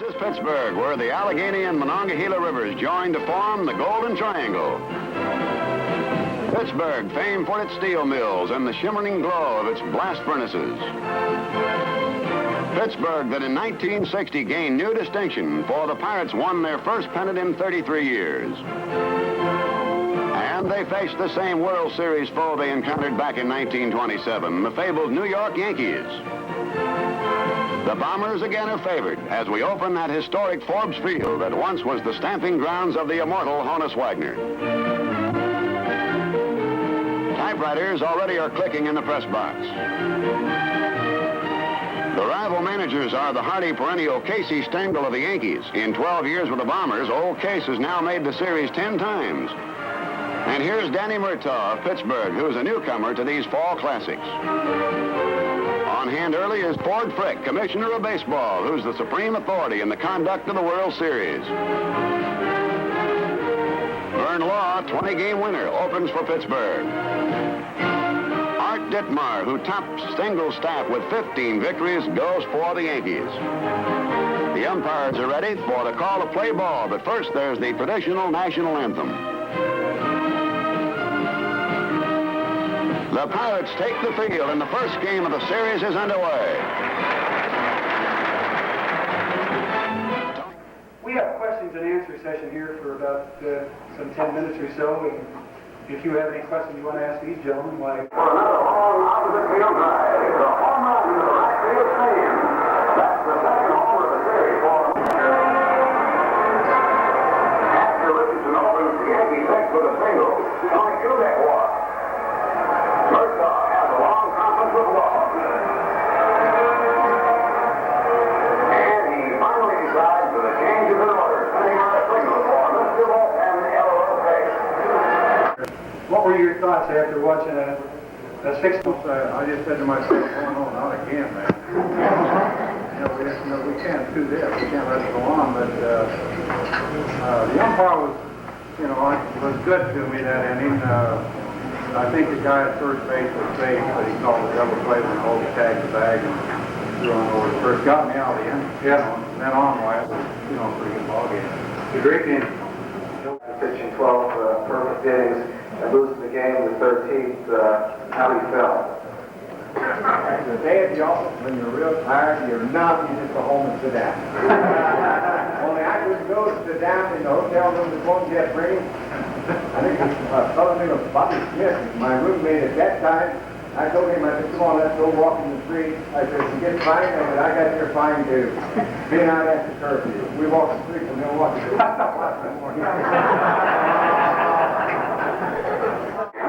is Pittsburgh, where the Allegheny and Monongahela rivers join to form the Golden Triangle. Pittsburgh, famed for its steel mills and the shimmering glow of its blast furnaces. Pittsburgh that in 1960 gained new distinction, for the Pirates won their first pennant in 33 years. And they faced the same World Series foe they encountered back in 1927, the fabled New York Yankees. The Bombers again are favored as we open that historic Forbes Field that once was the stamping grounds of the immortal Honus Wagner. Typewriters already are clicking in the press box. The rival managers are the hardy perennial Casey Stengel of the Yankees. In 12 years with the Bombers, old Case has now made the series 10 times. And here's Danny Murtaugh of Pittsburgh, who's a newcomer to these fall classics. On hand early is Ford Frick, commissioner of baseball, who's the supreme authority in the conduct of the World Series. Vern Law, 20-game winner, opens for Pittsburgh. Art Ditmar, who tops Stengel's staff with 15 victories, goes for the Yankees. The umpires are ready for the call to play ball, but first there's the traditional national anthem. The Pirates take the field, and the first game of the series is underway. We have questions and answer session here for about some 10 minutes or so. And if you have any questions you want to ask these gentlemen, why? For another long opposite field drive, it's a home run to the right field stand. That's the second homer of the series for after Richardson opens, the Yankees takes with a single. Tony Kubek walks. Murtaugh has a long conference with Law. And he finally decides that a change is in order, sending out a signal for Mr. Wolf and L.O. Pace. What were your thoughts after watching a sixth? I just said to myself, oh no, not again, man. We can't do this. We can't let it go on. But the umpire was good to me that inning. I think the guy at first base was safe, but he called a double play when Hogan tagged the bag and threw on over the first. Got me out of the end. Yeah. From then on, it was, a pretty good ball game. It's a great game. Pitching 12 perfect innings and losing the game in the 13th, how he felt? The day at the office, when you're real tired, you're numb, you just go home and sit down. Only I couldn't go to sit down in the hotel room before you get ready. I think a fellow named Bobby Smith, my roommate at that time, I told him, I said, come on, let's go walk in the street. I said, you get fine? I said, I got your fine too. Being out after curfew. We walk the street and they'll walk the street.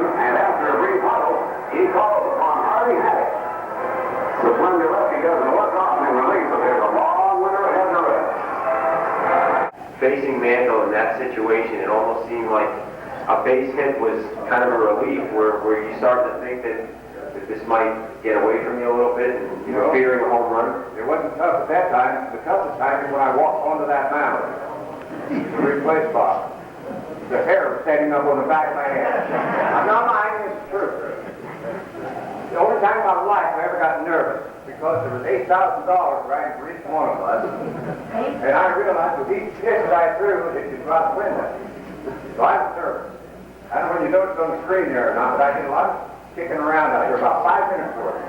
And after a brief huddle, he calls upon Harvey Haddock. The slender lefty doesn't look off in relief, but there's a long winter ahead to rest. Facing Mantle in that situation, it almost seemed like a base hit was kind of a relief where you start to think that this might get away from you a little bit and fearing a home run. It wasn't tough at that time. The toughest time is when I walked onto that mound. The replay spot. The hair was standing up on the back of my head. I'm not lying, it's true. The only time in my life I ever got nervous, because there was $8,000 right for each one of us. And I realized with each pitch that I threw, it could drop the window. So I was nervous. I don't know when you noticed on the screen there or not, but I did a lot of kicking around out there, about 5 minutes worth.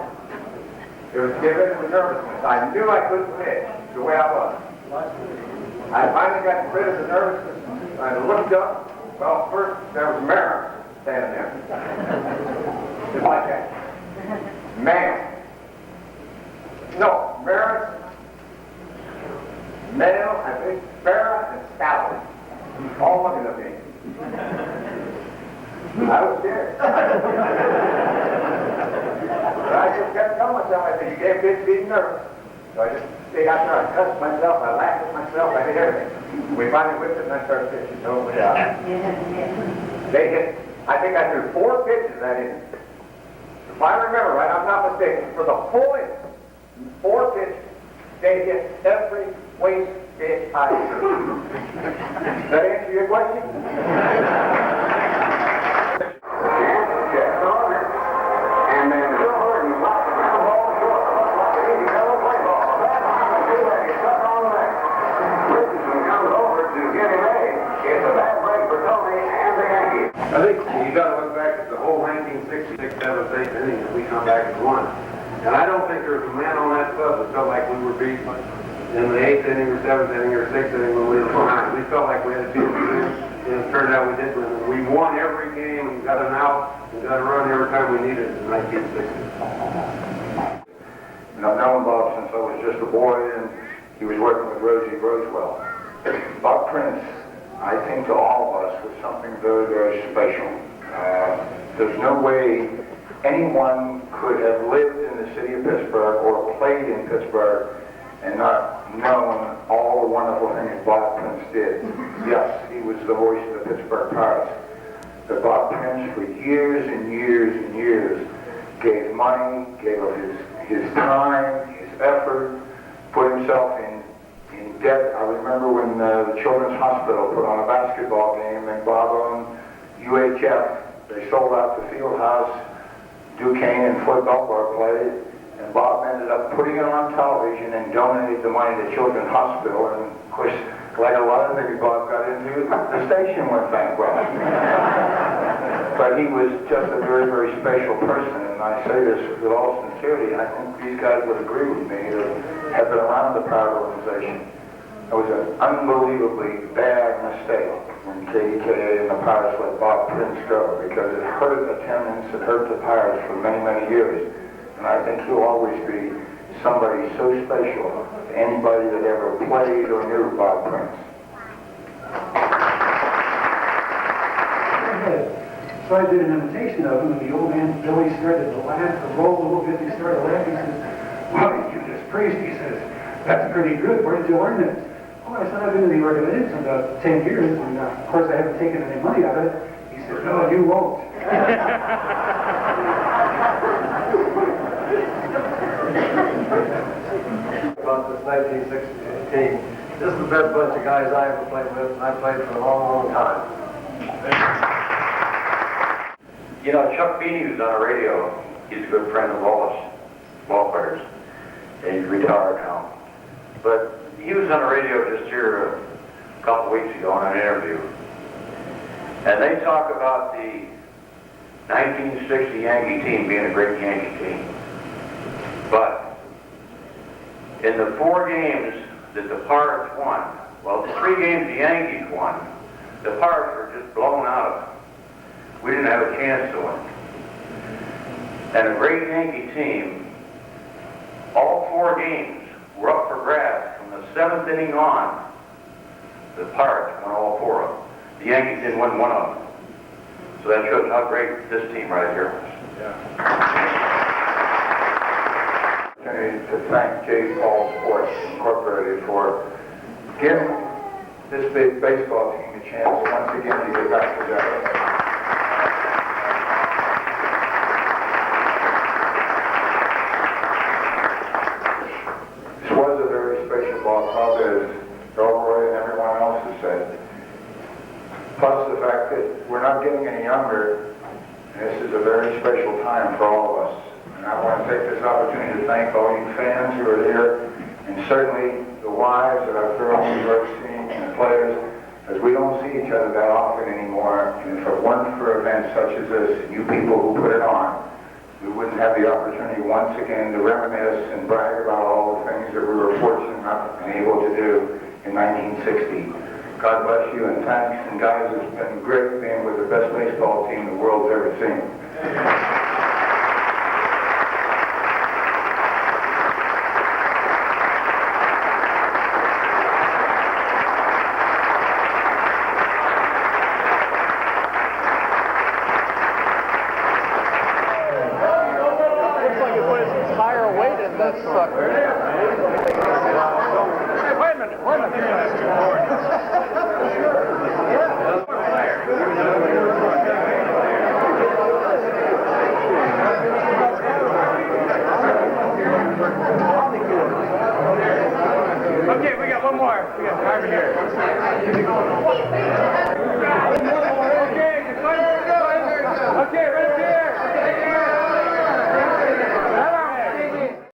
It was to get rid of the nervousness. I knew I couldn't pitch the way I was. I finally got rid of the nervousness. I looked up. Well, first there was Merritt standing there. Just like that. Man. No, Merritt, Male, I think, Farrah, and Stalin. All looking at me. I was scared. But I just kept telling myself, I said, you can't be nervous. So I just stayed out there, I cussed myself, I laughed at myself, I did everything. We finally whipped it and I started pitching. So they hit, I think I threw 4 pitches that inning. If I remember right, I'm not mistaken, for the full inning, 4 pitches, they hit every waste pitch I threw. Does that answer your question? And then Bill Burton slapped the ground ball short. Looks like an easy double play ball. That one, two legs, stuck on the neck. I think you got to look back at the whole 1966, 7th, 8th inning that we come back and won. And I don't think there was a man on that club that felt like we were beat in the 8th inning or 7th inning or 6th inning when we were behind. We felt like we had a chance to win, and it turned out we did win. We won every game and got an out and got a run every time we needed it in 1960. And I've known Bob since I was just a boy, and he was working with Rosie Rosewell. Bob Prince, I think to all of us, was something very, very special. There's no way anyone could have lived in the city of Pittsburgh or played in Pittsburgh and not known all the wonderful things Bob Prince did. Yes, he was the voice of the Pittsburgh Pirates. But Bob Prince, for years and years and years, gave money, gave up his time, his effort, put himself in debt. I remember when the Children's Hospital put on a basketball game and Bob owned UHF. They sold out the field house. Duquesne and Floyd Belvoir played, and Bob ended up putting it on television and donated the money to Children's Hospital. And of course, like a lot of things Bob got into, the station went bankrupt. But he was just a very, very special person, and I say this with all sincerity, and I think these guys would agree with me that have been around the Pirate organization. It was an unbelievably bad mistake when KDKA and the Pirates let Bob Prince go, because it hurt attendance, it hurt the Pirates for many, many years. And I think he'll always be somebody so special to anybody that ever played or knew Bob Prince. So I did an imitation of him, and the old man Billy started to laugh, to roll a little bit. He started laughing. He says, "Well, you just priest," he says, "that's pretty good. Where did you learn that?" "Oh," I said, "I've been in the organization about 10 years, and of course I haven't taken any money out of it." He said, "No, you won't." About this 1960 team, this is the best bunch of guys I ever played with, and I played for a long, long time. You know, Chuck Beanie, who's on the radio, he's a good friend of all us ball players, and he's retired now. But he was on the radio just here a couple weeks ago on an interview, and they talk about the 1960 Yankee team being a great Yankee team. But in the 4 games that the Pirates won, well, the 3 games the Yankees won, the Pirates were just blown out of it. We didn't have a chance to win. And a great Yankee team, all 4 games were up for grabs. From the 7th inning on, the Pirates won all 4 of them. The Yankees didn't win 1 of them. So that shows how great this team right here was. To thank J. Paul Sports Incorporated for giving this big baseball team a chance once again to get back together. This was a very special ball club, as Elroy and everyone else has said. Plus the fact that we're not getting any younger, and this is a very special time for all of us. And I want to take this opportunity to thank all you fans who are here, and certainly the wives that I've thoroughly enjoyed seeing, and the players, as we don't see each other that often anymore. And if it weren't for events such as this, and you people who put it on, we wouldn't have the opportunity once again to reminisce and brag about all the things that we were fortunate enough and able to do in 1960. God bless you, and thanks. And guys, it's been great being with the best baseball team the world's ever seen. That sucker. Hey, wait a minute. Okay, we got one more. We got time here. Okay, ready to go. Okay, ready.